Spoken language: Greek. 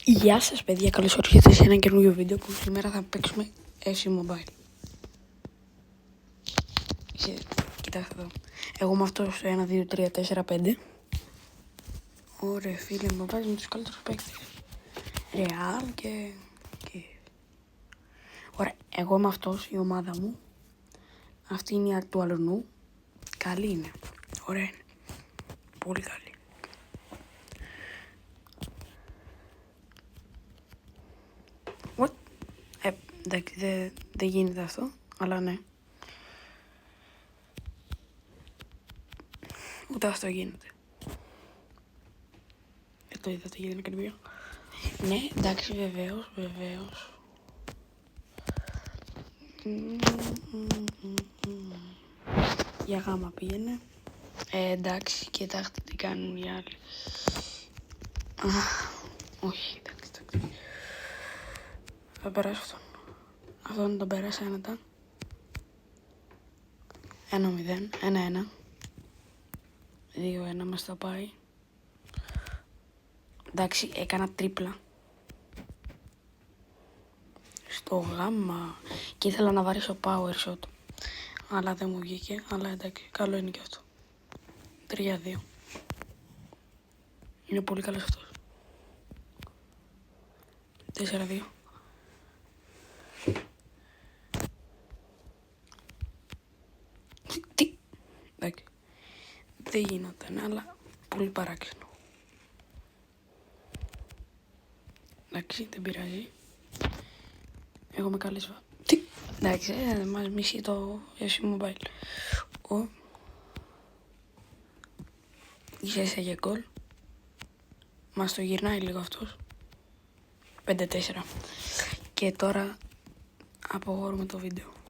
Γεια σας παιδιά, καλώς ήρθατε σε ένα καινούριο βίντεο που σήμερα θα παίξουμε FC Mobile. Κοιτάξτε εδώ, εγώ με αυτό στο 1, 2, 3, 4, 5. Ωραία φίλε, μου βάζει με τους καλύτερους παίκτες. Real και... Ωραία, εγώ είμαι αυτός, η ομάδα μου. Αυτή είναι η του αλουνού. Καλή είναι, ωραία είναι. Πολύ καλή. What? Εντάξει, δεν γίνεται αυτό, αλλά ναι. Ούτε αυτό γίνεται. Το είδατε γιατί είναι ακριβή. Ναι, εντάξει, βεβαίως. Για γάμα πήγαινε. Εντάξει, κοιτάξτε τι κάνουν οι άλλοι. Όχι, εντάξει. Θα περάσω αυτόν. Αυτόν τον πέρασα άνετα. 1-0, 1-1. 2-1 μας θα πάει. Εντάξει, έκανα τρίπλα. Στο γάμα. Και ήθελα να βαρύσω power shot. Αλλά δεν μου βγήκε. Αλλά εντάξει, καλό είναι και αυτό. 3-2. Είναι πολύ καλός αυτός. 4-2. Τι. Εντάξει. Δεν γινόταν, αλλά πολύ παράξενο. Εντάξει, δεν πειράζει. Εγώ με καλές τι. Εντάξει, μας μισεί το FC Mobile. Ίσα για γκολ. Μας το γυρνάει λίγο αυτός. 5-4. Και τώρα απογορούμε το βίντεο.